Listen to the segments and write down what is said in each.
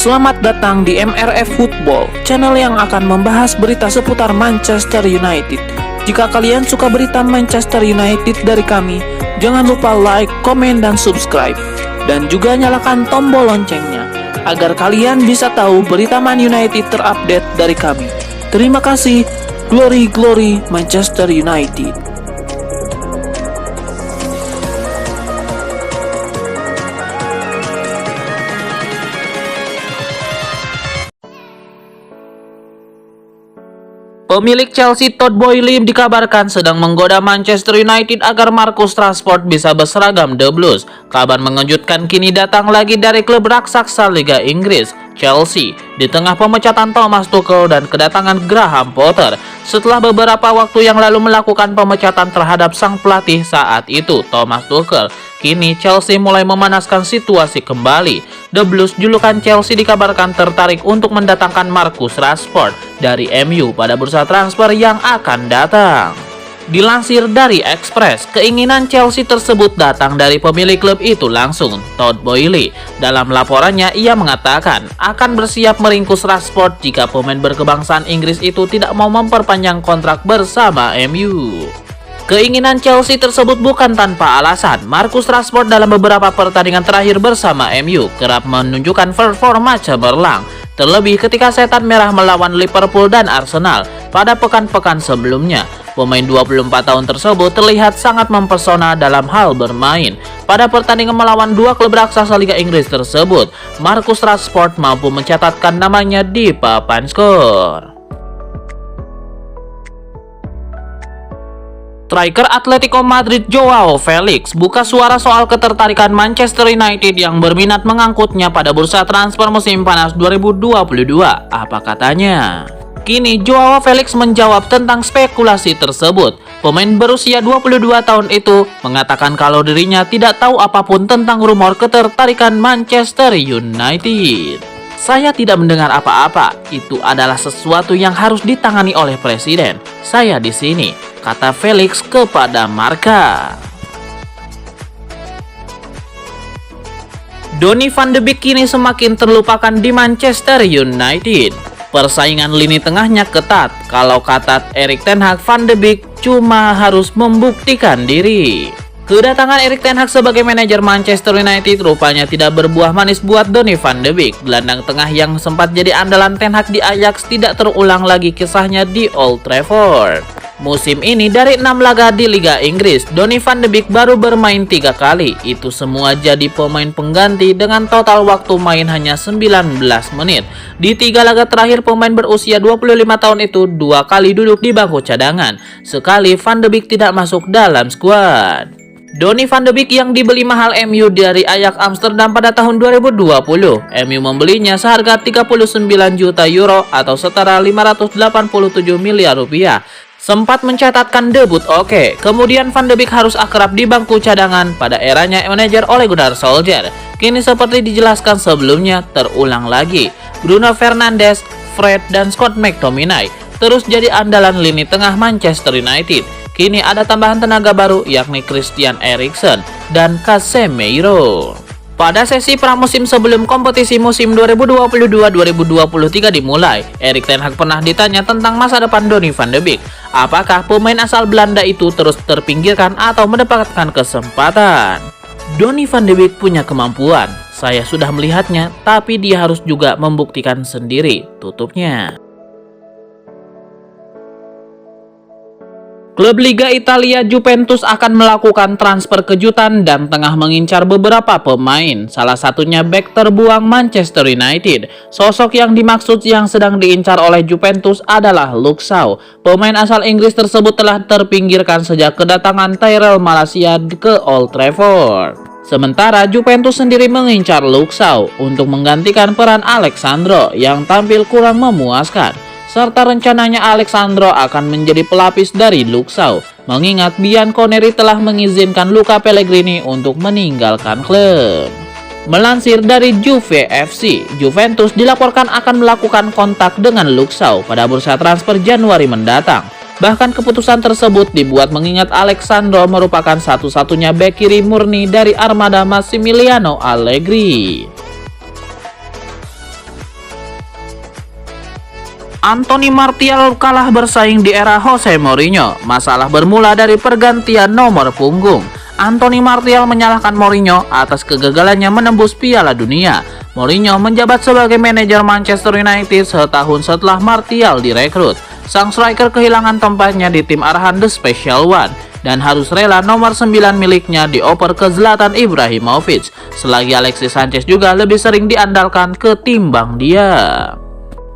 Selamat datang di MRF Football, channel yang akan membahas berita seputar Manchester United. Jika kalian suka berita Manchester United dari kami, jangan lupa like, komen, dan subscribe. Dan juga nyalakan tombol loncengnya, agar kalian bisa tahu berita Man United terupdate dari kami. Terima kasih, Glory Glory Manchester United. Pemilik Chelsea Todd Boehly dikabarkan sedang menggoda Manchester United agar Marcus Rashford bisa berseragam The Blues. Kabar mengejutkan kini datang lagi dari klub raksasa Liga Inggris, Chelsea, di tengah pemecatan Thomas Tuchel dan kedatangan Graham Potter. Setelah beberapa waktu yang lalu melakukan pemecatan terhadap sang pelatih saat itu, Thomas Tuchel, kini Chelsea mulai memanaskan situasi kembali. The Blues julukan Chelsea dikabarkan tertarik untuk mendatangkan Marcus Rashford dari MU pada bursa transfer yang akan datang. Dilansir dari Express, keinginan Chelsea tersebut datang dari pemilik klub itu langsung, Todd Boehly. Dalam laporannya, ia mengatakan akan bersiap meringkus Rashford jika pemain berkebangsaan Inggris itu tidak mau memperpanjang kontrak bersama MU. Keinginan Chelsea tersebut bukan tanpa alasan. Marcus Rashford dalam beberapa pertandingan terakhir bersama MU kerap menunjukkan performa cemerlang, terlebih ketika Setan Merah melawan Liverpool dan Arsenal pada pekan-pekan sebelumnya. Pemain 24 tahun tersebut terlihat sangat mempesona dalam hal bermain. Pada pertandingan melawan dua klub raksasa Liga Inggris tersebut, Marcus Rashford mampu mencatatkan namanya di papan skor. Striker Atletico Madrid Joao Felix buka suara soal ketertarikan Manchester United yang berminat mengangkutnya pada bursa transfer musim panas 2022. Apa katanya? Kini Joao Felix menjawab tentang spekulasi tersebut. Pemain berusia 22 tahun itu mengatakan kalau dirinya tidak tahu apapun tentang rumor ketertarikan Manchester United. Saya tidak mendengar apa-apa. Itu adalah sesuatu yang harus ditangani oleh presiden. Saya di sini, kata Felix kepada Marca. Donny van de Beek kini semakin terlupakan di Manchester United. Persaingan lini tengahnya ketat. Kalau kata Erik ten Hag, Van de Beek cuma harus membuktikan diri. Kedatangan Erik ten Hag sebagai manajer Manchester United rupanya tidak berbuah manis buat Donny van de Beek. Gelandang tengah yang sempat jadi andalan ten Hag di Ajax tidak terulang lagi kisahnya di Old Trafford. Musim ini dari 6 laga di Liga Inggris, Donny van de Beek baru bermain 3 kali. Itu semua jadi pemain pengganti dengan total waktu main hanya 19 menit. Di 3 laga terakhir, pemain berusia 25 tahun itu 2 kali duduk di bangku cadangan. Sekali van de Beek tidak masuk dalam skuad. Donny van de Beek yang dibeli mahal MU dari Ajax Amsterdam pada tahun 2020. MU membelinya seharga 39 juta euro atau setara 587 miliar rupiah. Sempat mencatatkan debut oke. Kemudian Van de Beek harus akrab di bangku cadangan pada eranya manajer Ole Gunnar Solskjaer. Kini seperti dijelaskan sebelumnya, terulang lagi. Bruno Fernandes, Fred, dan Scott McTominay terus jadi andalan lini tengah Manchester United. Kini ada tambahan tenaga baru yakni Christian Eriksen dan Casemiro. Pada sesi pramusim sebelum kompetisi musim 2022-2023 dimulai, Erik ten Hag pernah ditanya tentang masa depan Donny van de Beek. Apakah pemain asal Belanda itu terus terpinggirkan atau mendapatkan kesempatan? Donny van de Beek punya kemampuan. Saya sudah melihatnya, tapi dia harus juga membuktikan sendiri, tutupnya. Klub Liga Italia Juventus akan melakukan transfer kejutan dan tengah mengincar beberapa pemain, salah satunya bek terbuang Manchester United. Sosok yang dimaksud yang sedang diincar oleh Juventus adalah Luke Shaw. Pemain asal Inggris tersebut telah terpinggirkan sejak kedatangan Tyrell Malacia ke Old Trafford. Sementara Juventus sendiri mengincar Luke Shaw untuk menggantikan peran Alex Sandro yang tampil kurang memuaskan. Serta rencananya Alex Sandro akan menjadi pelapis dari Luke Shaw, mengingat Bianconeri telah mengizinkan Luca Pellegrini untuk meninggalkan klub. Melansir dari Juve FC, Juventus dilaporkan akan melakukan kontak dengan Luke Shaw pada bursa transfer Januari mendatang. Bahkan keputusan tersebut dibuat mengingat Alex Sandro merupakan satu-satunya bek kiri murni dari armada Massimiliano Allegri. Anthony Martial kalah bersaing di era Jose Mourinho. Masalah bermula dari pergantian nomor punggung. Anthony Martial menyalahkan Mourinho atas kegagalannya menembus Piala Dunia. Mourinho menjabat sebagai manajer Manchester United setahun setelah Martial direkrut. Sang striker kehilangan tempatnya di tim arahan The Special One dan harus rela nomor 9 miliknya dioper ke Zlatan Ibrahimovic, selagi Alexis Sanchez juga lebih sering diandalkan ketimbang dia.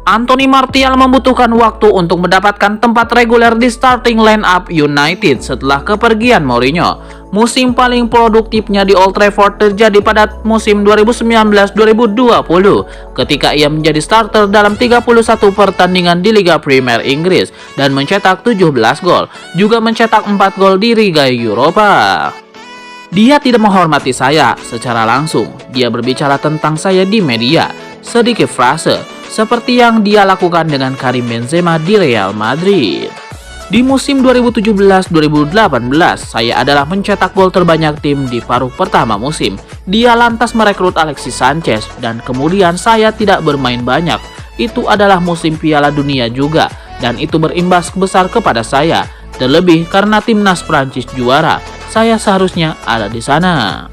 Anthony Martial membutuhkan waktu untuk mendapatkan tempat reguler di starting line-up United setelah kepergian Mourinho. Musim paling produktifnya di Old Trafford terjadi pada musim 2019-2020 ketika ia menjadi starter dalam 31 pertandingan di Liga Premier Inggris dan mencetak 17 gol, juga mencetak 4 gol di Liga Eropa. Dia tidak menghormati saya secara langsung. Dia berbicara tentang saya di media, sedikit frase, seperti yang dia lakukan dengan Karim Benzema di Real Madrid. Di musim 2017-2018, saya adalah mencetak gol terbanyak tim di paruh pertama musim. Dia lantas merekrut Alexis Sanchez dan kemudian saya tidak bermain banyak. Itu adalah musim Piala Dunia juga dan itu berimbas besar kepada saya. Terlebih karena timnas Prancis juara, saya seharusnya ada di sana.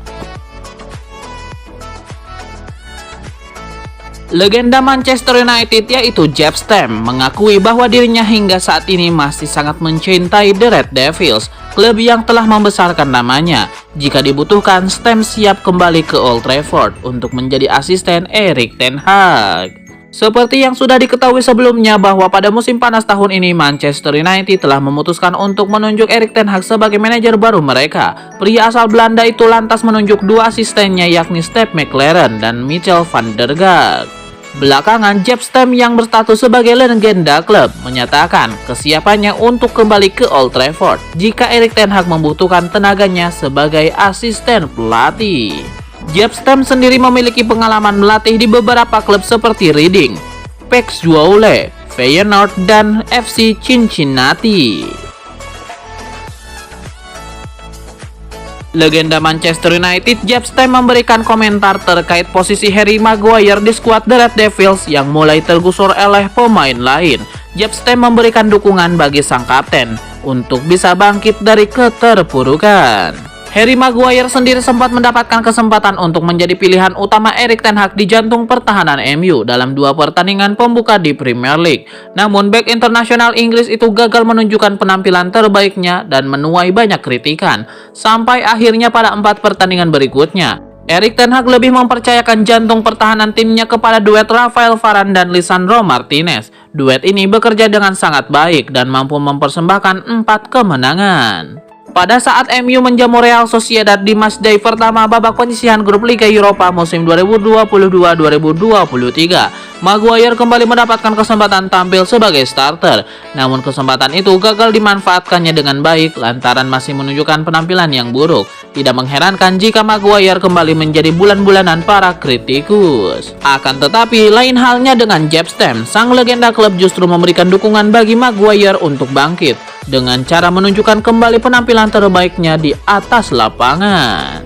Legenda Manchester United yaitu Jaap Stam mengakui bahwa dirinya hingga saat ini masih sangat mencintai The Red Devils, klub yang telah membesarkan namanya. Jika dibutuhkan, Stam siap kembali ke Old Trafford untuk menjadi asisten Erik ten Hag. Seperti yang sudah diketahui sebelumnya bahwa pada musim panas tahun ini Manchester United telah memutuskan untuk menunjuk Erik ten Hag sebagai manajer baru mereka. Pria asal Belanda itu lantas menunjuk dua asistennya yakni Steve McLaren dan Michel van der Gaag. Belakangan, Jaap Stam yang berstatus sebagai legenda klub menyatakan kesiapannya untuk kembali ke Old Trafford jika Erik ten Hag membutuhkan tenaganya sebagai asisten pelatih. Jaap Stam sendiri memiliki pengalaman melatih di beberapa klub seperti Reading, PEC Zwolle, Feyenoord, dan FC Cincinnati. Legenda Manchester United Jaap Stam memberikan komentar terkait posisi Harry Maguire di skuad The Red Devils yang mulai tergusur oleh pemain lain. Jaap Stam memberikan dukungan bagi sang kapten untuk bisa bangkit dari keterpurukan. Harry Maguire sendiri sempat mendapatkan kesempatan untuk menjadi pilihan utama Erik ten Hag di jantung pertahanan MU dalam 2 pertandingan pembuka di Premier League. Namun bek internasional Inggris itu gagal menunjukkan penampilan terbaiknya dan menuai banyak kritikan. Sampai akhirnya pada 4 pertandingan berikutnya, Erik ten Hag lebih mempercayakan jantung pertahanan timnya kepada duet Rafael Varane dan Lisandro Martinez. Duet ini bekerja dengan sangat baik dan mampu mempersembahkan 4 kemenangan. Pada saat MU menjamu Real Sociedad di matchday pertama babak penyisihan grup Liga Eropa musim 2022-2023, Maguire kembali mendapatkan kesempatan tampil sebagai starter. Namun kesempatan itu gagal dimanfaatkannya dengan baik lantaran masih menunjukkan penampilan yang buruk. Tidak mengherankan jika Maguire kembali menjadi bulan-bulanan para kritikus. Akan tetapi lain halnya dengan Jaap Stam, sang legenda klub justru memberikan dukungan bagi Maguire untuk bangkit dengan cara menunjukkan kembali penampilan terbaiknya di atas lapangan.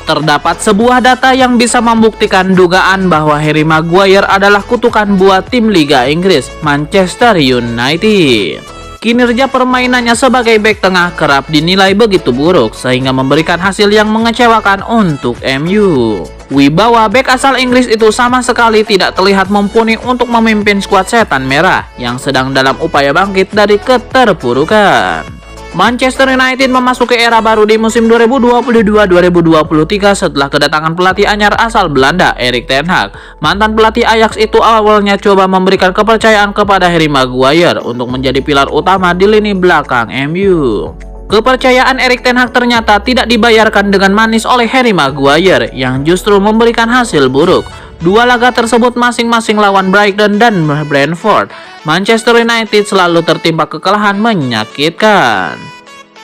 Terdapat sebuah data yang bisa membuktikan dugaan bahwa Harry Maguire adalah kutukan buat tim Liga Inggris, Manchester United. Kinerja permainannya sebagai bek tengah kerap dinilai begitu buruk sehingga memberikan hasil yang mengecewakan untuk MU. Wibawa bek asal Inggris itu sama sekali tidak terlihat mumpuni untuk memimpin skuad setan merah yang sedang dalam upaya bangkit dari keterpurukan. Manchester United memasuki era baru di musim 2022-2023 setelah kedatangan pelatih anyar asal Belanda, Erik ten Hag. Mantan pelatih Ajax itu awalnya coba memberikan kepercayaan kepada Harry Maguire untuk menjadi pilar utama di lini belakang MU. Kepercayaan Erik ten Hag ternyata tidak dibayarkan dengan manis oleh Harry Maguire yang justru memberikan hasil buruk. 2 laga tersebut masing-masing lawan Brighton dan Brentford. Manchester United selalu tertimpa kekalahan menyakitkan.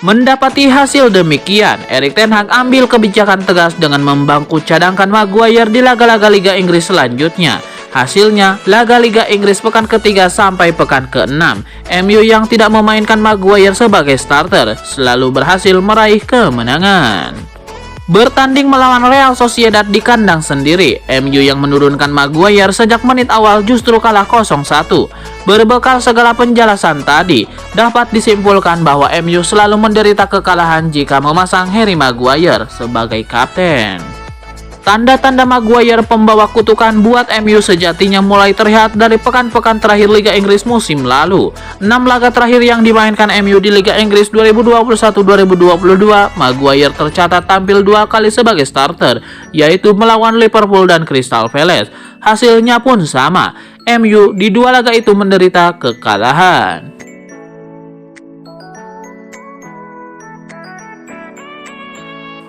Mendapati hasil demikian, Erik ten Hag ambil kebijakan tegas dengan membangku cadangkan Maguire di laga-laga Liga Inggris selanjutnya. Hasilnya, laga Liga Inggris pekan ketiga sampai pekan ke-6, MU yang tidak memainkan Maguire sebagai starter selalu berhasil meraih kemenangan. Bertanding melawan Real Sociedad di kandang sendiri, MU yang menurunkan Maguire sejak menit awal justru kalah 0-1. Berbekal segala penjelasan tadi, dapat disimpulkan bahwa MU selalu menderita kekalahan jika memasang Harry Maguire sebagai kapten. Tanda-tanda Maguire pembawa kutukan buat MU sejatinya mulai terlihat dari pekan-pekan terakhir Liga Inggris musim lalu. 6 laga terakhir yang dimainkan MU di Liga Inggris 2021-2022, Maguire tercatat tampil 2 kali sebagai starter, yaitu melawan Liverpool dan Crystal Palace. Hasilnya pun sama, MU di 2 laga itu menderita kekalahan.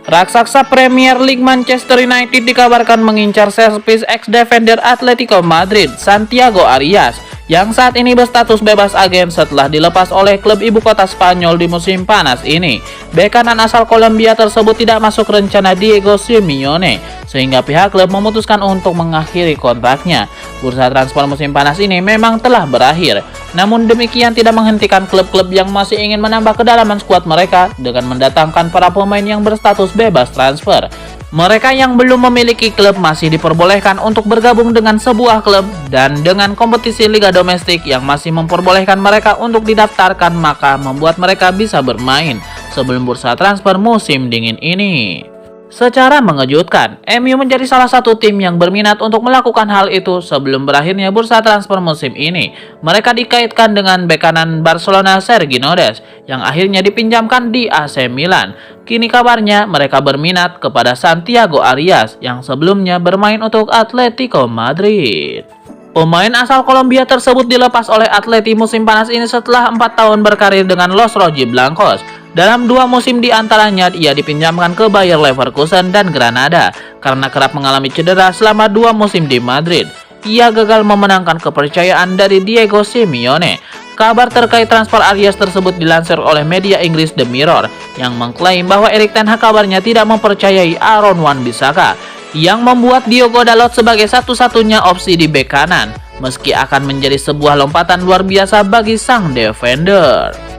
Raksasa Premier League Manchester United dikabarkan mengincar servis ex-defender Atletico Madrid, Santiago Arias, yang saat ini berstatus bebas agen setelah dilepas oleh klub ibu kota Spanyol di musim panas ini. Bek kanan asal Kolombia tersebut tidak masuk rencana Diego Simeone, sehingga pihak klub memutuskan untuk mengakhiri kontraknya. Bursa transfer musim panas ini memang telah berakhir. Namun demikian tidak menghentikan klub-klub yang masih ingin menambah kedalaman skuad mereka dengan mendatangkan para pemain yang berstatus bebas transfer. Mereka yang belum memiliki klub masih diperbolehkan untuk bergabung dengan sebuah klub, dan dengan kompetisi liga domestik yang masih memperbolehkan mereka untuk didaftarkan, maka membuat mereka bisa bermain sebelum bursa transfer musim dingin ini. Secara mengejutkan, MU menjadi salah satu tim yang berminat untuk melakukan hal itu sebelum berakhirnya bursa transfer musim ini. Mereka dikaitkan dengan bek kanan Barcelona Sergio Des yang akhirnya dipinjamkan di AC Milan. Kini kabarnya mereka berminat kepada Santiago Arias yang sebelumnya bermain untuk Atletico Madrid. Pemain asal Kolombia tersebut dilepas oleh Atleti musim panas ini setelah 4 tahun berkarir dengan Los Rojiblancos. Dalam 2 musim diantaranya ia dipinjamkan ke Bayer Leverkusen dan Granada. Karena kerap mengalami cedera selama 2 musim di Madrid, ia gagal memenangkan kepercayaan dari Diego Simeone. Kabar terkait transfer Arias tersebut dilansir oleh media Inggris The Mirror yang mengklaim bahwa Erik ten Hag kabarnya tidak mempercayai Aaron Wan-Bissaka, yang membuat Diogo Dalot sebagai satu-satunya opsi di bek kanan, meski akan menjadi sebuah lompatan luar biasa bagi sang defender.